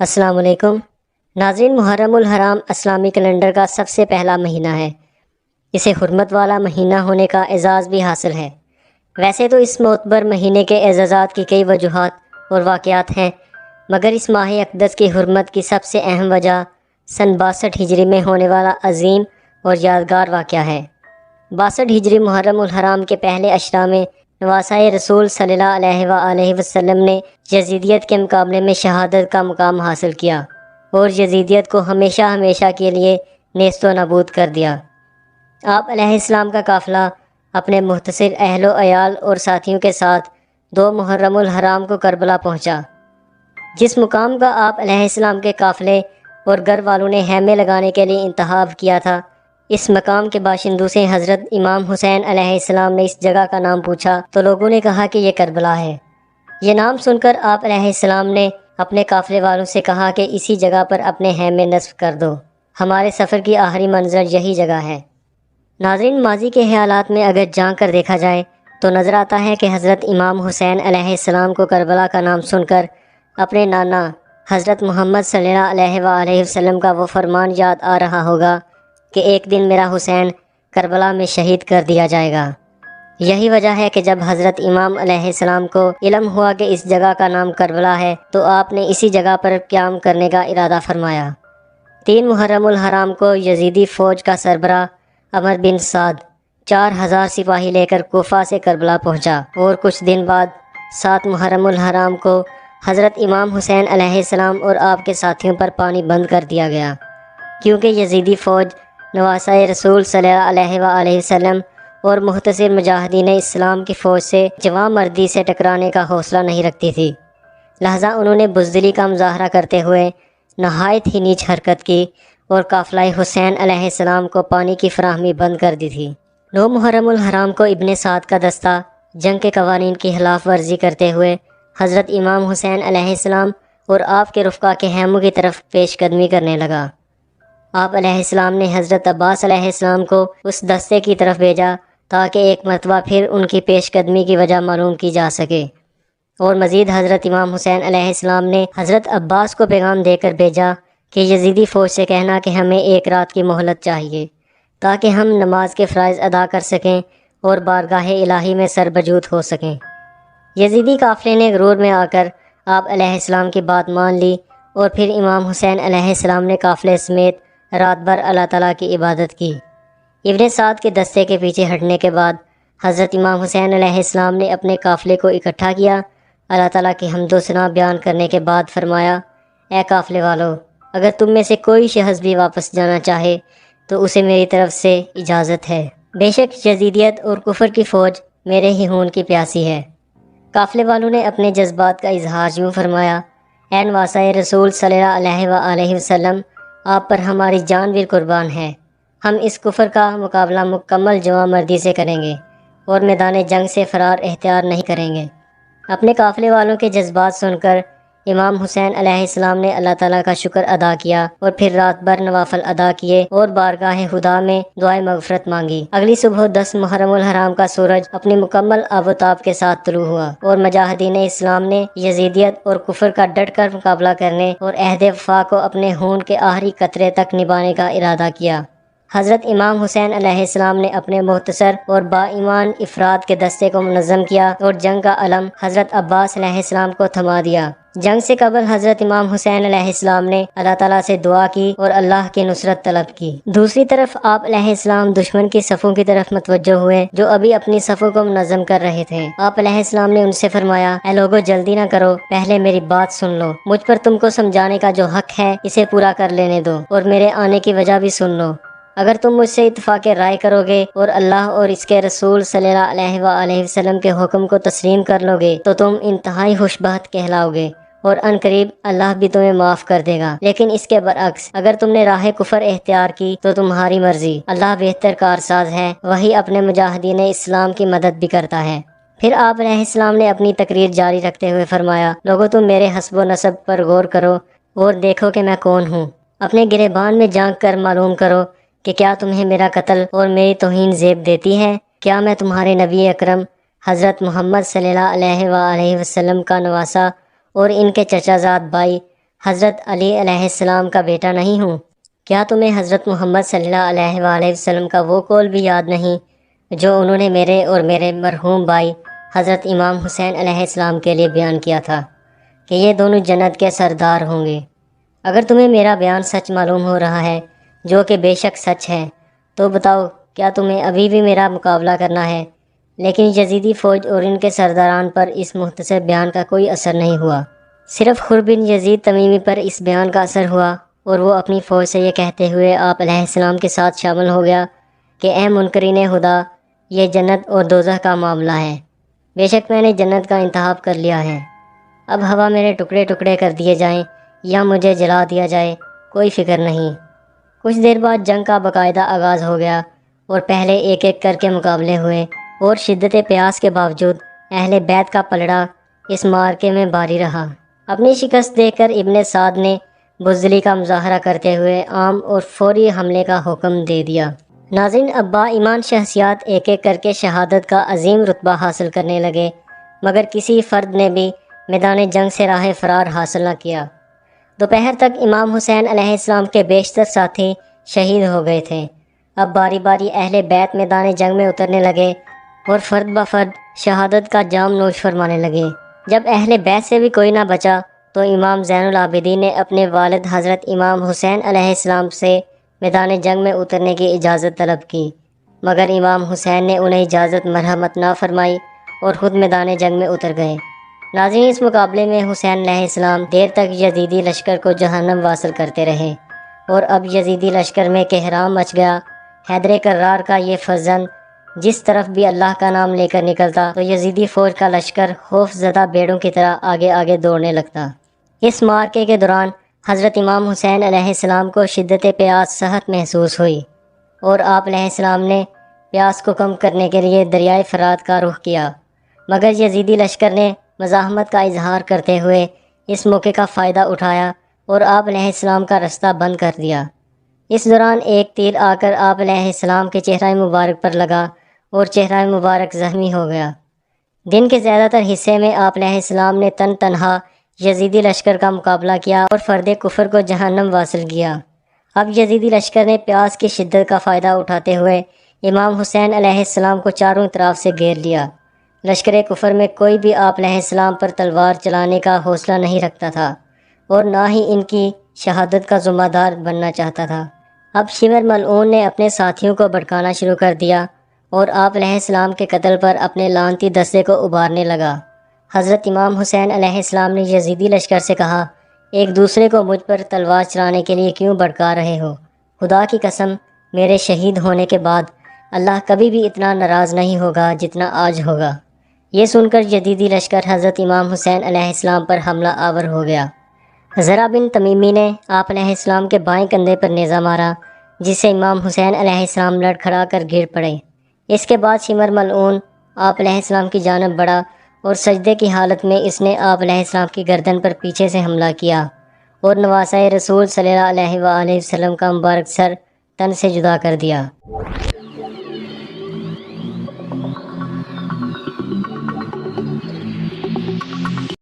السلام علیکم ناظرین، محرم الحرام اسلامی کیلنڈر کا سب سے پہلا مہینہ ہے۔ اسے حرمت والا مہینہ ہونے کا اعزاز بھی حاصل ہے۔ ویسے تو اس معتبر مہینے کے اعزازات کی کئی وجوہات اور واقعات ہیں، مگر اس ماہ اقدس کی حرمت کی سب سے اہم وجہ سن 62 ہجری میں ہونے والا عظیم اور یادگار واقعہ ہے۔ 62 ہجری محرم الحرام کے پہلے اشرا میں نواسۂ رسول صلی اللہ علیہ وآلہ وسلم نے یزیدیت کے مقابلے میں شہادت کا مقام حاصل کیا اور یزیدیت کو ہمیشہ ہمیشہ کے لیے نیست و نابود کر دیا۔ آپ علیہ السلام کا قافلہ اپنے مختصر اہل و عیال اور ساتھیوں کے ساتھ 2 محرم الحرام کو کربلا پہنچا۔ جس مقام کا آپ علیہ السلام کے قافلے اور گھر والوں نے خیمے لگانے کے لیے انتخاب کیا تھا، اس مقام کے باشندوں سے حضرت امام حسین علیہ السلام نے اس جگہ کا نام پوچھا تو لوگوں نے کہا کہ یہ کربلا ہے۔ یہ نام سن کر آپ علیہ السلام نے اپنے قافلے والوں سے کہا کہ اسی جگہ پر اپنے خیمے نصب کر دو، ہمارے سفر کی آخری منزل یہی جگہ ہے۔ ناظرین، ماضی کے حالات میں اگر جھانک کر دیکھا جائے تو نظر آتا ہے کہ حضرت امام حسین علیہ السلام کو کربلا کا نام سن کر اپنے نانا حضرت محمد صلی اللہ علیہ وآلہ وسلم کا وہ فرمان یاد آ رہا ہوگا کہ ایک دن میرا حسین کربلا میں شہید کر دیا جائے گا۔ یہی وجہ ہے کہ جب حضرت امام علیہ السلام کو علم ہوا کہ اس جگہ کا نام کربلا ہے تو آپ نے اسی جگہ پر قیام کرنے کا ارادہ فرمایا۔ 3 محرم الحرام کو یزیدی فوج کا سربراہ عمر بن سعد 4000 سپاہی لے کر کوفہ سے کربلا پہنچا اور کچھ دن بعد 7 محرم الحرام کو حضرت امام حسین علیہ السلام اور آپ کے ساتھیوں پر پانی بند کر دیا گیا، کیونکہ یزیدی فوج نواسۂ رسول صلی اللہ علیہ وآلہ وسلم اور مختصر مجاہدین اسلام کی فوج سے جواں مردی سے ٹکرانے کا حوصلہ نہیں رکھتی تھی، لہذا انہوں نے بزدلی کا مظاہرہ کرتے ہوئے نہایت ہی نیچ حرکت کی اور قافلہ حسین علیہ السلام کو پانی کی فراہمی بند کر دی تھی۔ 9 محرم الحرام کو ابن سعد کا دستہ جنگ کے قوانین کی خلاف ورزی کرتے ہوئے حضرت امام حسین علیہ السلام اور آپ کے رفقا کے خیموں کی طرف پیش قدمی کرنے لگا۔ آپ علیہ السلام نے حضرت عباس علیہ السلام کو اس دستے کی طرف بھیجا تاکہ ایک مرتبہ پھر ان کی پیش قدمی کی وجہ معلوم کی جا سکے، اور مزید حضرت امام حسین علیہ السلام نے حضرت عباس کو پیغام دے کر بھیجا کہ یزیدی فوج سے کہنا کہ ہمیں 1 رات کی مہلت چاہیے تاکہ ہم نماز کے فرائض ادا کر سکیں اور بارگاہ الہی میں سربجود ہو سکیں۔ یزیدی قافلے نے غرور میں آ کر آپ علیہ السلام کی بات مان لی اور پھر امام حسین علیہ السلام نے قافلے سمیت رات بھر اللہ تعالیٰ کی عبادت کی۔ ابن سعد کے دستے کے پیچھے ہٹنے کے بعد حضرت امام حسین علیہ السلام نے اپنے قافلے کو اکٹھا کیا، اللہ تعالیٰ کی حمد و ثنا بیان کرنے کے بعد فرمایا، اے قافلے والو، اگر تم میں سے کوئی شخص بھی واپس جانا چاہے تو اسے میری طرف سے اجازت ہے، بے شک یزیدیت اور کفر کی فوج میرے ہی خون کی پیاسی ہے۔ قافلے والوں نے اپنے جذبات کا اظہار یوں فرمایا، اے نواسۂ رسول صلی اللہ علیہ وآلہ وسلم، آپ پر ہماری جان بھی قربان ہے، ہم اس کفر کا مقابلہ مکمل جواں مردی سے کریں گے اور میدان جنگ سے فرار اختیار نہیں کریں گے۔ اپنے قافلے والوں کے جذبات سن کر امام حسین علیہ السلام نے اللہ تعالیٰ کا شکر ادا کیا اور پھر رات بھر نوافل ادا کیے اور بارگاہ خدا میں دعائے مغفرت مانگی۔ اگلی صبح 10 محرم الحرام کا سورج اپنی مکمل آب و تاب کے ساتھ طلوع ہوا اور مجاہدین اسلام نے یزیدیت اور کفر کا ڈٹ کر مقابلہ کرنے اور عہد وفا کو اپنے خون کے آخری قطرے تک نبھانے کا ارادہ کیا۔ حضرت امام حسین علیہ السلام نے اپنے مختصر اور با ایمان افراد کے دستے کو منظم کیا اور جنگ کا علم حضرت عباس علیہ السلام کو تھما دیا۔ جنگ سے قبل حضرت امام حسین علیہ السلام نے اللہ تعالیٰ سے دعا کی اور اللہ کی نصرت طلب کی۔ دوسری طرف آپ علیہ السلام دشمن کی صفوں کی طرف متوجہ ہوئے جو ابھی اپنی صفوں کو منظم کر رہے تھے۔ آپ علیہ السلام نے ان سے فرمایا، اے لوگو، جلدی نہ کرو، پہلے میری بات سن لو، مجھ پر تم کو سمجھانے کا جو حق ہے اسے پورا کر لینے دو اور میرے آنے کی وجہ بھی سن لو۔ اگر تم مجھ سے اتفاق رائے کرو گے اور اللہ اور اس کے رسول صلی اللہ علیہ وآلہ وسلم کے حکم کو تسلیم کر لو گے تو تم انتہائی خوش بخت کہلاؤ گے اور ان قریب اللہ بھی تمہیں معاف کر دے گا، لیکن اس کے برعکس اگر تم نے راہ کفر اختیار کی تو تمہاری مرضی، اللہ بہتر کارساز ہے، وہی اپنے مجاہدین اسلام کی مدد بھی کرتا ہے۔ پھر آپ علیہ السلام نے اپنی تقریر جاری رکھتے ہوئے فرمایا، لوگو، تم میرے حسب و نسب پر غور کرو اور دیکھو کہ میں کون ہوں، اپنے گریبان میں جھانک کر معلوم کرو کہ کیا تمہیں میرا قتل اور میری توہین زیب دیتی ہے؟ کیا میں تمہارے نبی اکرم حضرت محمد صلی اللہ علیہ وآلہ وسلم کا نواسا اور ان کے چچا زاد بھائی حضرت علی علیہ السلام کا بیٹا نہیں ہوں؟ کیا تمہیں حضرت محمد صلی اللہ علیہ وآلہ وسلم کا وہ قول بھی یاد نہیں جو انہوں نے میرے اور میرے مرحوم بھائی حضرت امام حسین علیہ السلام کے لیے بیان کیا تھا کہ یہ دونوں جنت کے سردار ہوں گے؟ اگر تمہیں میرا بیان سچ معلوم ہو رہا ہے، جو کہ بے شک سچ ہے، تو بتاؤ کیا تمہیں ابھی بھی میرا مقابلہ کرنا ہے؟ لیکن یزیدی فوج اور ان کے سرداران پر اس مختصر بیان کا کوئی اثر نہیں ہوا۔ صرف خر بن یزید تمیمی پر اس بیان کا اثر ہوا، اور وہ اپنی فوج سے یہ کہتے ہوئے آپ علیہ السلام کے ساتھ شامل ہو گیا کہ اے منکرین خدا، یہ جنت اور دوزخ کا معاملہ ہے۔ بے شک میں نے جنت کا انتخاب کر لیا ہے۔ اب ہوا میرے ٹکڑے ٹکڑے کر دیے جائیں یا مجھے جلا دیا جائے، کوئی فکر نہیں۔ کچھ دیر بعد جنگ کا باقاعدہ آغاز ہو گیا، اور پہلے ایک ایک کر کے مقابلے ہوئے، اور شدت پیاس کے باوجود اہل بیت کا پلڑا اس معرکے میں باری رہا۔ اپنی شکست دیکھ کر ابن سعد نے بزدلی کا مظاہرہ کرتے ہوئے عام اور فوری حملے کا حکم دے دیا۔ ناظرین، اب ایمان شخصیات ایک ایک کر کے شہادت کا عظیم رتبہ حاصل کرنے لگے، مگر کسی فرد نے بھی میدان جنگ سے راہ فرار حاصل نہ کیا۔ دوپہر تک امام حسین علیہ السلام کے بیشتر ساتھی شہید ہو گئے تھے۔ اب باری باری اہل بیت میدان جنگ میں اترنے لگے اور فرد بفرد شہادت کا جام نوش فرمانے لگے۔ جب اہل بیت سے بھی کوئی نہ بچا تو امام زین العابدین نے اپنے والد حضرت امام حسین علیہ السلام سے میدان جنگ میں اترنے کی اجازت طلب کی، مگر امام حسین نے انہیں اجازت مرحمت نہ فرمائی اور خود میدان جنگ میں اتر گئے۔ ناظرین، اس مقابلے میں حسین علیہ السلام دیر تک یزیدی لشکر کو جہنم واصل کرتے رہے، اور اب یزیدی لشکر میں کہرام مچ گیا۔ حیدر کرار کا یہ فرزند جس طرف بھی اللہ کا نام لے کر نکلتا تو یزیدی فوج کا لشکر خوف زدہ بھیڑوں کی طرح آگے آگے دوڑنے لگتا۔ اس معرکے کے دوران حضرت امام حسین علیہ السلام کو شدت پیاس سخت محسوس ہوئی، اور آپ علیہ السلام نے پیاس کو کم کرنے کے لیے دریائے فرات کا رخ کیا، مگر یزیدی لشکر نے مزاحمت کا اظہار کرتے ہوئے اس موقع کا فائدہ اٹھایا اور آپ علیہ السلام کا رستہ بند کر دیا۔ اس دوران ایک تیر آ کر آپ علیہ السلام کے چہرہ مبارک پر لگا اور چہرہ مبارک زخمی ہو گیا۔ دن کے زیادہ تر حصے میں آپ علیہ السلام نے تنہا یزیدی لشکر کا مقابلہ کیا اور فرد کفر کو جہنم واصل کیا۔ اب یزیدی لشکر نے پیاس کی شدت کا فائدہ اٹھاتے ہوئے امام حسین علیہ السلام کو چاروں طرف سے گھیر لیا۔ لشکر کفر میں کوئی بھی آپ علیہ السلام پر تلوار چلانے کا حوصلہ نہیں رکھتا تھا، اور نہ ہی ان کی شہادت کا ذمہ دار بننا چاہتا تھا۔ اب شمر ملعون نے اپنے ساتھیوں کو بھڑکانا شروع کر دیا اور آپ علیہ السلام کے قتل پر اپنے لعنتی دستے کو ابھارنے لگا۔ حضرت امام حسین علیہ السلام نے یزیدی لشکر سے کہا، ایک دوسرے کو مجھ پر تلوار چلانے کے لیے کیوں بھڑکا رہے ہو؟ خدا کی قسم، میرے شہید ہونے کے بعد اللہ کبھی بھی اتنا ناراض نہیں ہوگا جتنا آج ہوگا۔ یہ سن کر یزیدی لشکر حضرت امام حسین علیہ السلام پر حملہ آور ہو گیا۔ زرہ بن تمیمی نے آپ علیہ السلام کے بائیں کندھے پر نیزہ مارا، جس سے امام حسین علیہ السلام لڑکھڑا کر گر پڑے۔ اس کے بعد شمر ملعون آپ علیہ السلام کی جانب بڑھا اور سجدے کی حالت میں اس نے آپ علیہ السلام کی گردن پر پیچھے سے حملہ کیا اور نواسۂ رسول صلی اللہ علیہ وآلہ وسلم کا مبارک سر تن سے جدا کر دیا۔